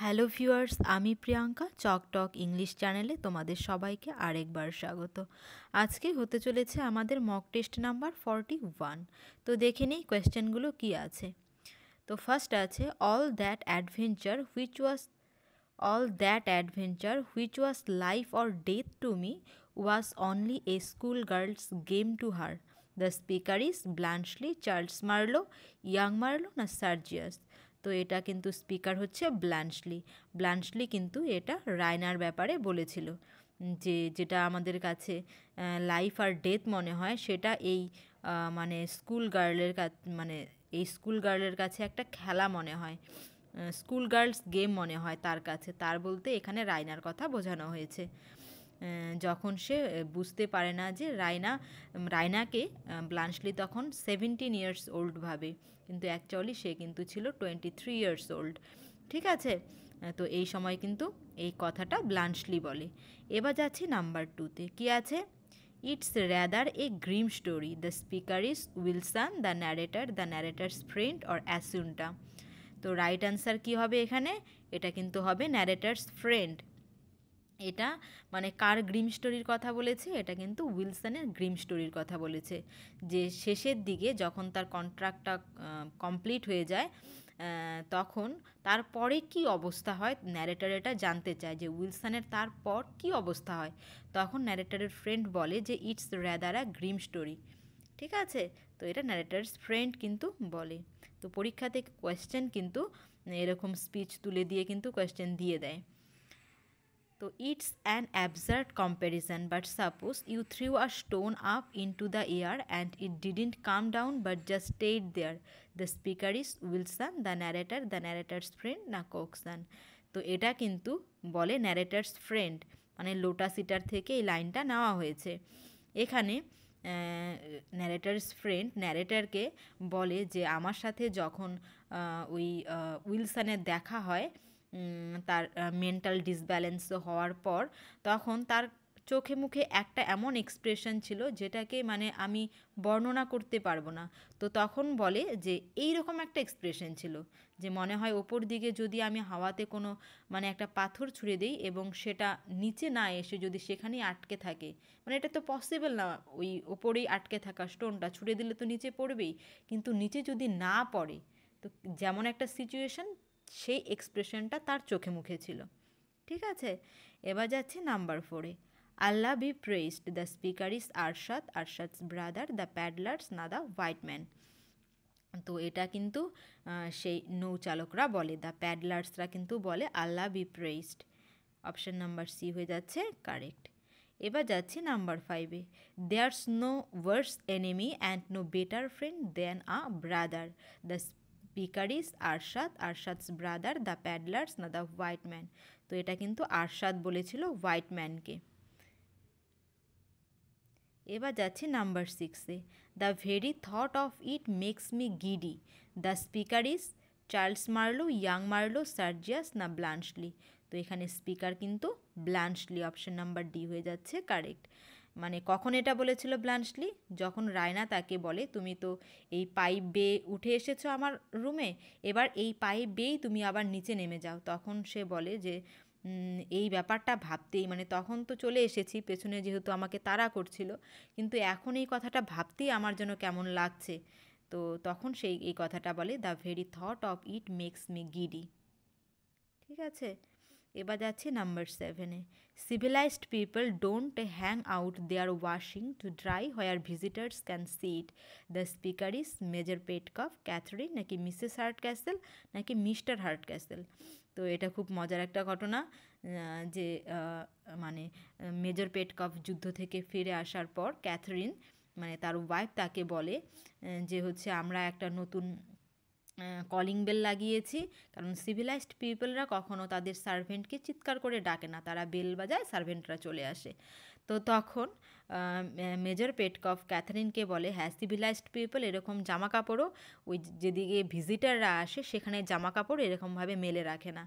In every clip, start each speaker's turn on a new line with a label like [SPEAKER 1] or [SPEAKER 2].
[SPEAKER 1] Hello viewers, আমি প্রিয়াঙ্কা চক টক English চ্যানেলে তোমাদের সবাইকে আরেকবার স্বাগত। আজকে হতে চলেছে আমাদের মক টেস্ট নাম্বার 41। তো দেখে নিই কোয়েশ্চেনগুলো কী আছে। তো ফার্স্ট আছে all that adventure which was life or death to me was only a schoolgirl's game to her. The speaker is Blanchely, Charles Marlowe, Young Marlowe না সার্জিয়াস। তো এটা কিন্তু স্পিকার হচ্ছে ব্ল্যাঞ্চলি কিন্তু এটা রায়নার ব্যাপারে বলেছিল যে যেটা আমাদের কাছে লাইফ আর ডেথ মনে হয় সেটা এই মানে স্কুল গার্লের কাছে একটা খেলা মনে হয়, স্কুল গার্লস গেম মনে হয় তার কাছে। তার বলতে এখানে রায়নার কথা বোঝানো হয়েছে। যখন সে বুঝতে পারে না যে রায়নাকে ব্লান্সলি তখন 17 ইয়ার্স ওল্ড ভাবে, কিন্তু অ্যাকচুয়ালি সে কিন্তু ছিল 23 ইয়ার্স ওল্ড। ঠিক আছে, তো এই সময় কিন্তু এই কথাটা ব্লান্সলি বলে। এবার যাচ্ছি নাম্বার 2-তে। কী আছে? It's rather a grim story. The speaker is Wilson, the narrator's friend or Assunta. তো রাইট অ্যান্সার কী হবে এখানে? এটা কিন্তু হবে ন্যারেটার্স ফ্রেন্ড। এটা মানে কার গ্রিম স্টোরির কথা বলেছে? এটা কিন্তু উইলসনের গ্রিম স্টোরির কথা বলেছে, যে শেষের দিকে যখন তার কন্ট্রাক্টটা কমপ্লিট হয়ে যায় তখন তারপরে কি অবস্থা হয় ন্যারেটার এটা জানতে চায়, যে উইলসনের তারপর কি অবস্থা হয়। তখন ন্যারেটারের ফ্রেন্ড বলে যে it's rather a Grimm story. ঠিক আছে, তো এটা ন্যারেটার্স ফ্রেন্ড কিন্তু বলে। তো পরীক্ষা থেকে কোয়েশ্চেন কিন্তু এরকম স্পিচ তুলে দিয়ে কিন্তু কোয়েশ্চেন দিয়ে দেয়। তো it's an absurd comparison, but suppose you threw a stone up into the air and it didn't come down but just stayed there. The speaker is Wilson, the narrator's friend না Coxon. তো এটা কিন্তু বলে narrator's friend, মানে lotus eater থেকে এই লাইনটা নেওয়া হয়েছে। এখানে ন্যারেটার্স ফ্রেন্ড ন্যারেটারকে বলে যে আমার সাথে যখন ওই উইলসনের দেখা হয় তার মেন্টাল ডিসব্যালেন্স হওয়ার পর, তখন তার চোখে মুখে একটা এমন এক্সপ্রেশন ছিল যেটাকে মানে আমি বর্ণনা করতে পারবো না। তো তখন বলে যে এই রকম একটা এক্সপ্রেশন ছিল, যে মনে হয় ওপর দিকে যদি আমি হাওয়াতে কোনো মানে একটা পাথর ছুঁড়ে দিই এবং সেটা নিচে না এসে যদি সেখানেই আটকে থাকে, মানে এটা তো পসিবল না, ওই ওপরেই আটকে থাকা স্টোনটা ছুঁড়ে দিলে তো নিচে পড়বেই, কিন্তু নিচে যদি না পড়ে তো যেমন একটা সিচুয়েশন, সেই এক্সপ্রেশনটা তার চোখে মুখে ছিল। ঠিক আছে, এবার যাচ্ছে নাম্বার 4-এ। Allah be praised, the speaker is Arshad's brother, the paddlers না দ্য হোয়াইট ম্যান। তো এটা কিন্তু সেই নৌচালকরা বলে, দ্য প্যাডলার্সরা কিন্তু বলে Allah be praised. Option number C হয়ে যাচ্ছে কারেক্ট। এবার যাচ্ছি নাম্বার 5-এ। There's no worse enemy and no better friend than a brother. The speaker is Arshad's brother, the paddlers না দ্য হোয়াইট ম্যান। তো এটা কিন্তু আরশাদ বলেছিল হোয়াইট ম্যানকে। এবার যাচ্ছি নাম্বার 6-এ। The very thought of it makes me giddy. The speaker is Charles Marlow, young Marlow, Sergius না ব্লান্সলি। তো এখানে স্পিকার কিন্তু ব্লান্সলি, অপশন নাম্বার ডি হয়ে যাচ্ছে কারেক্ট। মানে কখন এটা বলেছিল ব্লান্সলি? যখন রায়না তাকে বলে তুমি তো এই পাইপ বেয়ে উঠে এসেছো আমার রুমে, এবার এই পাইপ বেয়েই তুমি আবার নিচে নেমে যাও। তখন সে বলে যে এই ব্যাপারটা ভাবতেই, মানে তখন তো চলে এসেছি, পেছনে যেহেতু আমাকে তাড়া করছিল, কিন্তু এখন এই কথাটা ভাবতেই আমার যেন কেমন লাগছে। তো তখন এই কথাটা বলে, the very thought of it makes me giddy. ঠিক আছে, এবার যাচ্ছে নাম্বার 7-এ। Civilised people don't hang out their washing to dry where visitors can see it. The speaker is Major Petkoff, Catherine নাকি মিসেস হার্ট ক্যাসেল নাকি Mr Hardcastle. তো এটা খুব মজার একটা ঘটনা, যে মানে মেজর পেটকফ যুদ্ধ থেকে ফিরে আসার পর ক্যাথরিন মানে তার ওয়াইফ তাকে বলে যে হচ্ছে আমরা একটা নতুন কলিং বেল লাগিয়েছি, কারণ সিভিলাইজড পিপলরা কখনও তাদের সার্ভেন্টকে চিৎকার করে ডাকে না, তারা বেল বাজায়, সার্ভেন্টরা চলে আসে। তো তখন মেজর পেটকফ ক্যাথারিনকে বলে হ্যাঁ সিভিলাইজড পিপল এরকম জামা কাপড়ও ওই যেদিকে ভিজিটাররা আসে সেখানে জামা কাপড় এরকমভাবে মেলে রাখে না।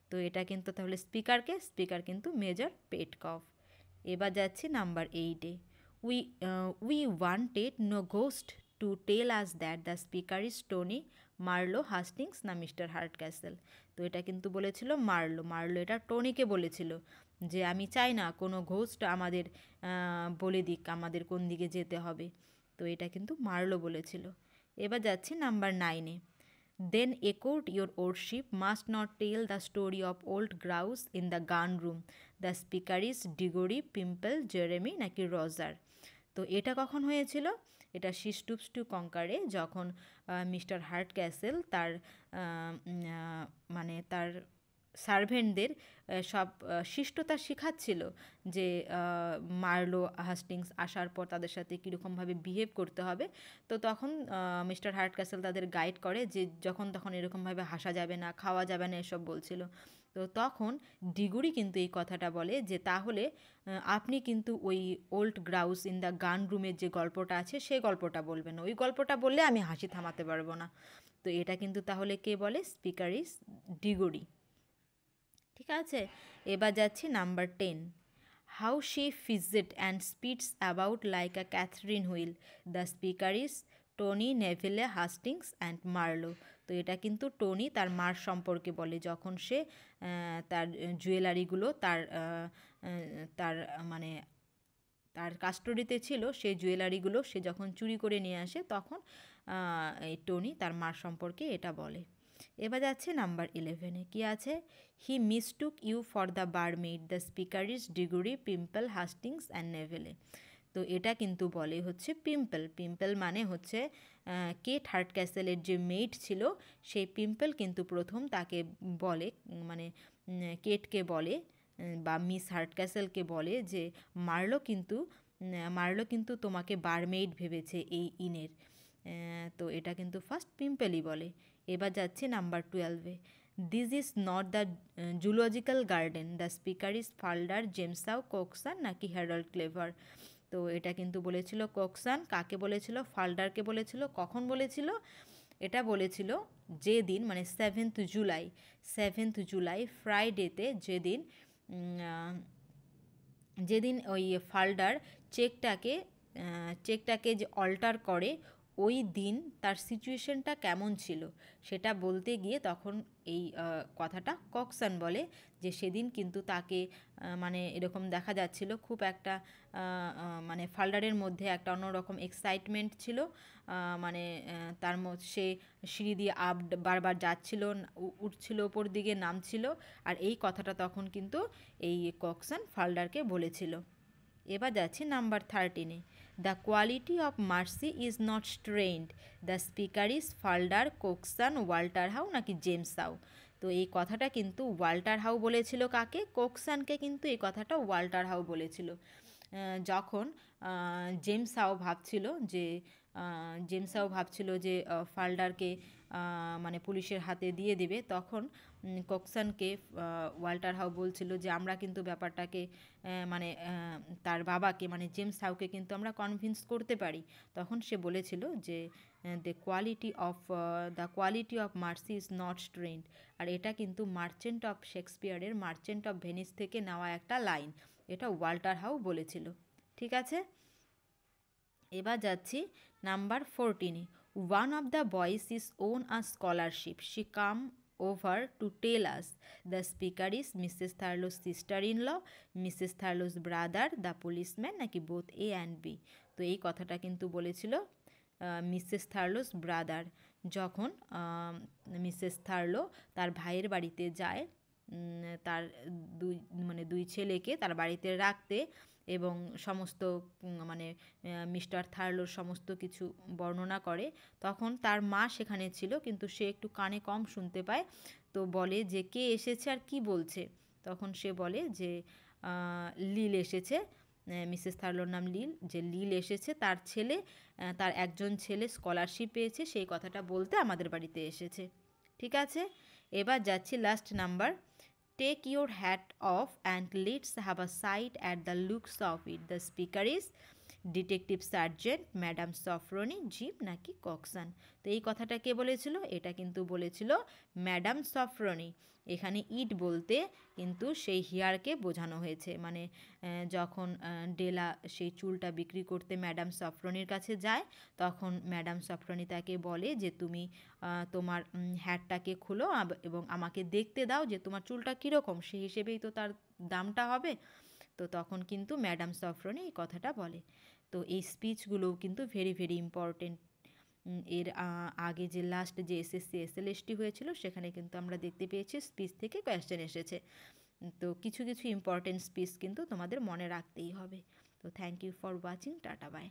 [SPEAKER 1] তো এটা কিন্তু তাহলে স্পিকার কিন্তু মেজর পেটকফ। এবার যাচ্ছি নাম্বার 8-এ। We wanted no ghost to tell us that the speaker is Tony, Marlow Hastings না মিস্টার হার্ট ক্যাসেল? তো এটা কিন্তু বলেছিল মার্লো। মার্লো এটা টনিকে বলেছিল যে আমি চাই না কোনো ঘোস্ট আমাদের বলে দিক আমাদের কোন দিকে যেতে হবে। তো এটা কিন্তু মার্লো বলেছিল। এবার যাচ্ছি number 9-এ। Then echoed your worship must not tell the story of old grouse in the gun room. The speaker is Diggory, Pimple, Jeremy নাকি রজার? তো এটা কখন হয়েছিল? এটা শিস্টুপস টু কঙ্কারে, যখন মিস্টার হার্ট ক্যাসেল তার মানে তার সার্ভেন্টদের সব শিষ্টতা শেখাচ্ছিল যে মার্লো হাস্টিংস আসার পর তাদের সাথে কীরকমভাবে বিহেভ করতে হবে। তো তখন মিস্টার হার্ট ক্যাসেল তাদের গাইড করে যে যখন তখন এরকমভাবে হাসা যাবে না, খাওয়া যাবে না, এসব বলছিল। তো তখন ডিগুরি কিন্তু এই কথাটা বলে যে তাহলে আপনি কিন্তু ওই old grouse in the gun রুমের যে গল্পটা আছে সেই গল্পটা বলবেন, ওই গল্পটা বললে আমি হাসি থামাতে পারবো না। তো এটা কিন্তু তাহলে কে বলে? Speaker is Diggory. ঠিক আছে, এবার যাচ্ছি নাম্বার 10। হাউ শি ফিজেট and speeds about like a Catherine wheel. The speaker is Tony, Neville, Hastings and Marlow. তো এটা কিন্তু টনি তার মার সম্পর্কে বলে, যখন সে তার জুয়েলারিগুলো তার তার মানে তার কাস্টডিতে ছিল, সেই জুয়েলারিগুলো সে যখন চুরি করে নিয়ে আসে তখন এই টনি তার মার সম্পর্কে এটা বলে। এবার যাচ্ছে নাম্বার 11-এ। কী আছে? He mistook you for the barmaid. The speaker is Diggory, Pimple, Hastings and Neville. তো এটা কিন্তু বলে হচ্ছে পিম্পল। পিম্পল মানে হচ্ছে কেট হার্ট ক্যাসেলের যে মেইড ছিল সেই পিম্পল কিন্তু প্রথম তাকে বলে, মানে কেটকে বলে বা মিস হার্ট ক্যাসেলকে বলে যে মার্লো কিন্তু তোমাকে বারমেইড ভেবেছে এই ইনের। তো এটা কিন্তু ফার্স্ট পিম্পলই বলে। এবার যাচ্ছে নাম্বার 12-এ। This is not the zoological garden. The speaker is Falder, জেমসাও, কোকসান নাকি হ্যারল্ড ক্লেভার। তো এটা কিন্তু বলেছিল কোকসান। কাকে বলেছিল? ফাল্ডারকে বলেছিল। কখন বলেছিল? এটা বলেছিল যেদিন, মানে 7th জুলাই ফ্রাইডেতে, যেদিন ওই ফাল্ডার চেকটাকে যে অল্টার করে, ওই দিন তার সিচুয়েশনটা কেমন ছিল সেটা বলতে গিয়ে তখন এই কথাটা কক্সান বলে যে সেদিন কিন্তু তাকে মানে এরকম দেখা যাচ্ছিল খুব একটা মানে ফাল্ডারের মধ্যে একটা অন্যরকম এক্সাইটমেন্ট ছিল, মানে তার মধ্যে সে সিঁড়ি দিয়ে বারবার যাচ্ছিল, উঠছিল ওপর দিকে, নামছিল, আর এই কথাটা তখন কিন্তু এই কক্সান ফাল্ডারকে বলেছিল। এবার যাচ্ছি নাম্বার 13-এ। The quality of mercy is not strained. The speaker is Falder, Cokeson, Walter How নাকি জেমস হাউ। তো এই কথাটা কিন্তু ওয়াল্টার হাউ বলেছিল কাকে? কোকসানকে কিন্তু এই কথাটা ওয়াল্টার হাউ বলেছিল। যখন জেমস হাউ ভাবছিল যে ফাল্ডারকে মানে পুলিশের হাতে দিয়ে দেবে, তখন কোকসানকে ওয়াল্টার হাউ বলছিল যে আমরা কিন্তু ব্যাপারটাকে মানে তার বাবাকে মানে জেমস হাউকে কিন্তু আমরা কনভিন্স করতে পারি। তখন সে বলেছিল যে the quality of mercy is not strained. আর এটা কিন্তু মার্চেন্ট অফ শেক্সপিয়ারের মার্চেন্ট অফ ভেনিস থেকে নেওয়া একটা লাইন, এটা ওয়াল্টার হাউ বলেছিল। ঠিক আছে, এবার যাচ্ছি নাম্বার 14-এ। One of the boys is won a scholarship, she come over to tell us. The speaker is Mrs Thurlow's sister in law, Mrs Thurlow's brother, the policeman নাকি both A and B. তো এই কথাটা কিন্তু বলেছিল Mrs Thurlow's brother, যখন Mrs Thurlow তার ভাইয়ের বাড়িতে যায় তার দুই ছেলেকে তার বাড়িতে রাখতে, এবং সমস্ত মানে মিস্টার থার্লোর সমস্ত কিছু বর্ণনা করে, তখন তার মা সেখানে ছিল কিন্তু সে একটু কানে কম শুনতে পায়। তো বলে যে কে এসেছে আর কি বলছে। তখন সে বলে যে লিল এসেছে, মিসেস থার্লোর নাম লিল, যে লিল এসেছে, তার একজন ছেলে স্কলারশিপ পেয়েছে, সেই কথাটা বলতে আমাদের বাড়িতে এসেছে। ঠিক আছে, এবার যাচ্ছি last number. Take your hat off and let's have a sight at the looks of it. The speaker is detective sergeant madam সফরনি, জিম নাকি কক্সান? তো এই কথাটা কে বলেছিল? এটা কিন্তু বলেছিল ম্যাডাম সফরনি। এখানে ইট বলতে কিন্তু সেই হেয়ারকে বোঝানো হয়েছে, মানে যখন ডেলা সেই চুলটা বিক্রি করতে ম্যাডাম সফরনির কাছে যায়, তখন ম্যাডাম সফরনি তাকে বলে যে তুমি তোমার হ্যাটটাকে খুলো এবং আমাকে দেখতে দাও যে তোমার চুলটা কীরকম, সেই হিসেবেই তো তার দামটা হবে। তো তখন কিন্তু ম্যাডাম সফরনি এই কথাটা বলে। তো এই স্পিচগুলোও কিন্তু ভেরি ভেরি ইম্পর্টেন্ট। এর আগে যে লাস্ট যে এসএসসি এসএলএসটি হয়েছিল, সেখানে কিন্তু আমরা দেখতে পেয়েছি স্পিচ থেকে কোয়েশ্চেন এসেছে। তো কিছু কিছু ইম্পর্টেন্ট স্পিচ কিন্তু তোমাদের মনে রাখতেই হবে। তো thank you for watching, tata by.